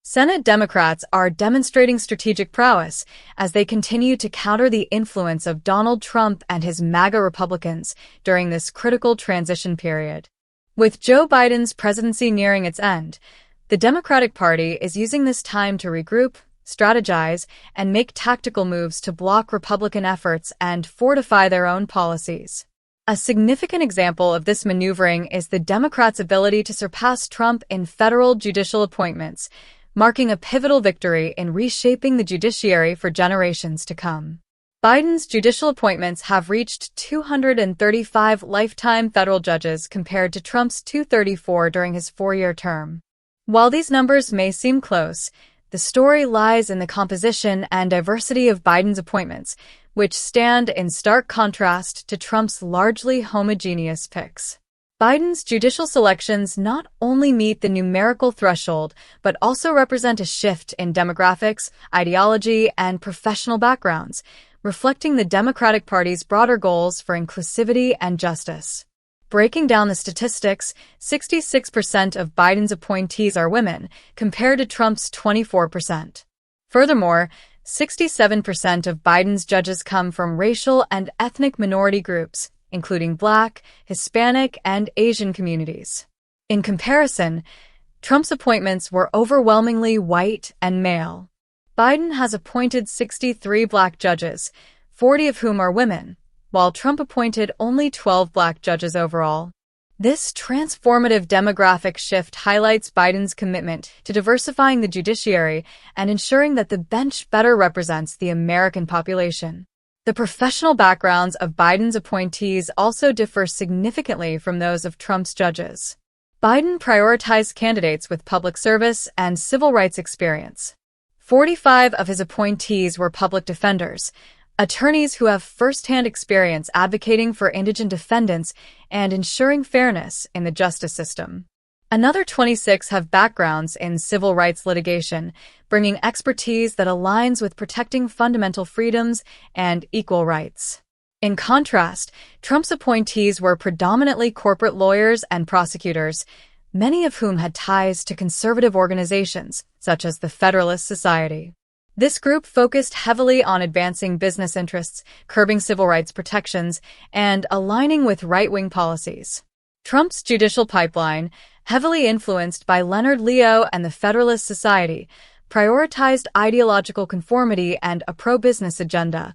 Senate Democrats are demonstrating strategic prowess as they continue to counter the influence of Donald Trump and his MAGA Republicans during this critical transition period. With Joe Biden's presidency nearing its end, the Democratic Party is using this time to regroup, strategize, and make tactical moves to block Republican efforts and fortify their own policies. A significant example of this maneuvering is the Democrats' ability to surpass Trump in federal judicial appointments, marking a pivotal victory in reshaping the judiciary for generations to come. Biden's judicial appointments have reached 235 lifetime federal judges compared to Trump's 234 during his four-year term. While these numbers may seem close, the story lies in the composition and diversity of Biden's appointments, which stand in stark contrast to Trump's largely homogeneous picks. Biden's judicial selections not only meet the numerical threshold, but also represent a shift in demographics, ideology, and professional backgrounds, reflecting the Democratic Party's broader goals for inclusivity and justice. Breaking down the statistics, 66% of Biden's appointees are women, compared to Trump's 24%. Furthermore, 67% of Biden's judges come from racial and ethnic minority groups, including Black, Hispanic, and Asian communities. In comparison, Trump's appointments were overwhelmingly white and male. Biden has appointed 63 Black judges, 40 of whom are women, while Trump appointed only 12 Black judges overall. This transformative demographic shift highlights Biden's commitment to diversifying the judiciary and ensuring that the bench better represents the American population. The professional backgrounds of Biden's appointees also differ significantly from those of Trump's judges. Biden prioritized candidates with public service and civil rights experience. 45 of his appointees were public defenders, attorneys who have firsthand experience advocating for indigent defendants and ensuring fairness in the justice system. Another 26 have backgrounds in civil rights litigation, bringing expertise that aligns with protecting fundamental freedoms and equal rights. In contrast, Trump's appointees were predominantly corporate lawyers and prosecutors, many of whom had ties to conservative organizations, such as the Federalist Society. This group focused heavily on advancing business interests, curbing civil rights protections, and aligning with right-wing policies. Trump's judicial pipeline, heavily influenced by Leonard Leo and the Federalist Society, prioritized ideological conformity and a pro-business agenda,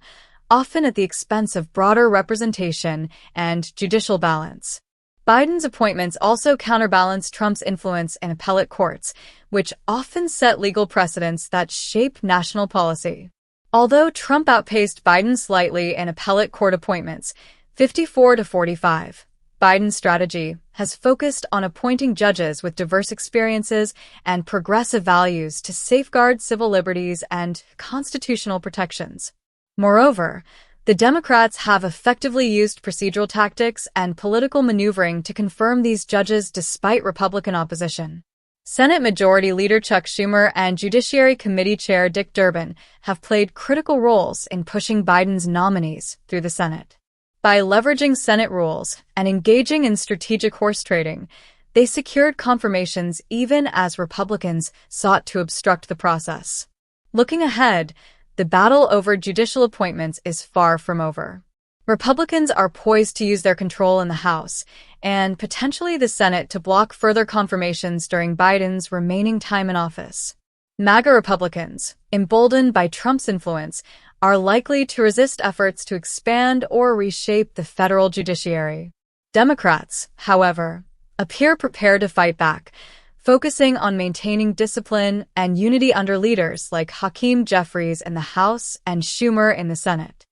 often at the expense of broader representation and judicial balance. Biden's appointments also counterbalance Trump's influence in appellate courts, which often set legal precedents that shape national policy. Although Trump outpaced Biden slightly in appellate court appointments, 54 to 45, Biden's strategy has focused on appointing judges with diverse experiences and progressive values to safeguard civil liberties and constitutional protections. Moreover, the Democrats have effectively used procedural tactics and political maneuvering to confirm these judges despite Republican opposition. Senate Majority Leader Chuck Schumer and Judiciary Committee Chair Dick Durbin have played critical roles in pushing Biden's nominees through the Senate. By leveraging Senate rules and engaging in strategic horse trading, they secured confirmations even as Republicans sought to obstruct the process. Looking ahead, the battle over judicial appointments is far from over. Republicans are poised to use their control in the House and potentially the Senate to block further confirmations during Biden's remaining time in office. MAGA Republicans, emboldened by Trump's influence, are likely to resist efforts to expand or reshape the federal judiciary. Democrats, however, appear prepared to fight back, focusing on maintaining discipline and unity under leaders like Hakeem Jeffries in the House and Schumer in the Senate.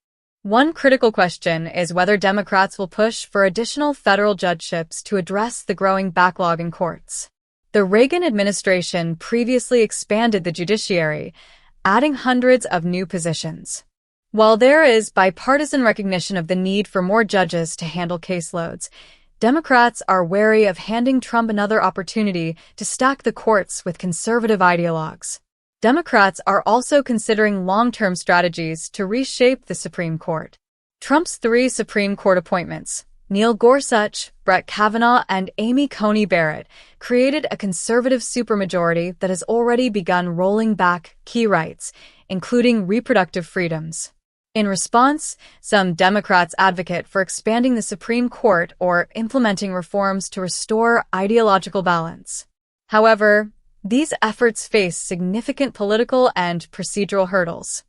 One critical question is whether Democrats will push for additional federal judgeships to address the growing backlog in courts. The Reagan administration previously expanded the judiciary, adding hundreds of new positions. While there is bipartisan recognition of the need for more judges to handle caseloads, Democrats are wary of handing Trump another opportunity to stack the courts with conservative ideologues. Democrats are also considering long-term strategies to reshape the Supreme Court. Trump's 3 Supreme Court appointments, Neil Gorsuch, Brett Kavanaugh, and Amy Coney Barrett created a conservative supermajority that has already begun rolling back key rights, including reproductive freedoms. In response, some Democrats advocate for expanding the Supreme Court or implementing reforms to restore ideological balance. However, these efforts face significant political and procedural hurdles.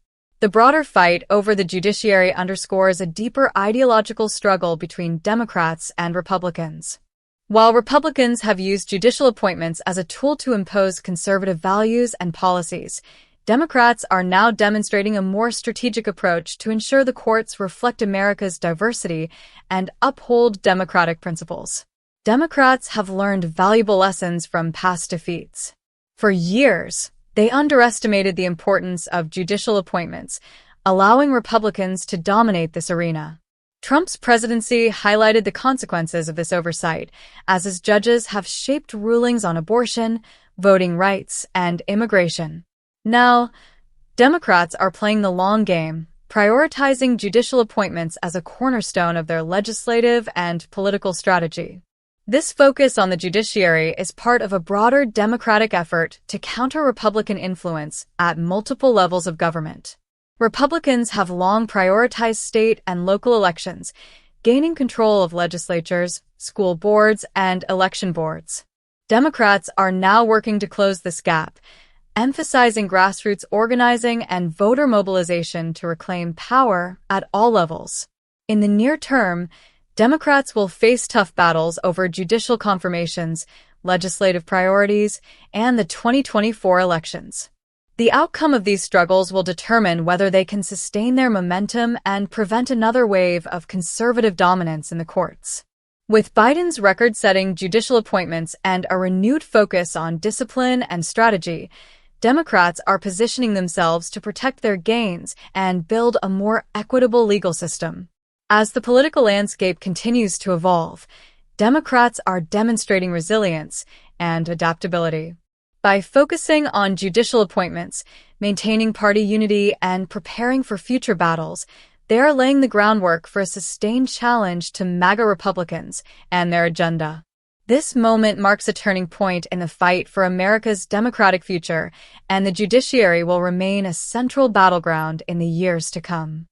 The broader fight over the judiciary underscores a deeper ideological struggle between Democrats and Republicans. While Republicans have used judicial appointments as a tool to impose conservative values and policies, Democrats are now demonstrating a more strategic approach to ensure the courts reflect America's diversity and uphold democratic principles. Democrats have learned valuable lessons from past defeats. For years, they underestimated the importance of judicial appointments, allowing Republicans to dominate this arena. Trump's presidency highlighted the consequences of this oversight, as his judges have shaped rulings on abortion, voting rights, and immigration. Now, Democrats are playing the long game, prioritizing judicial appointments as a cornerstone of their legislative and political strategy. This focus on the judiciary is part of a broader Democratic effort to counter Republican influence at multiple levels of government. Republicans have long prioritized state and local elections, gaining control of legislatures, school boards, and election boards. Democrats are now working to close this gap, emphasizing grassroots organizing and voter mobilization to reclaim power at all levels. In the near term, Democrats will face tough battles over judicial confirmations, legislative priorities, and the 2024 elections. The outcome of these struggles will determine whether they can sustain their momentum and prevent another wave of conservative dominance in the courts. With Biden's record-setting judicial appointments and a renewed focus on discipline and strategy, Democrats are positioning themselves to protect their gains and build a more equitable legal system. As the political landscape continues to evolve, Democrats are demonstrating resilience and adaptability. By focusing on judicial appointments, maintaining party unity, and preparing for future battles, they are laying the groundwork for a sustained challenge to MAGA Republicans and their agenda. This moment marks a turning point in the fight for America's democratic future, and the judiciary will remain a central battleground in the years to come.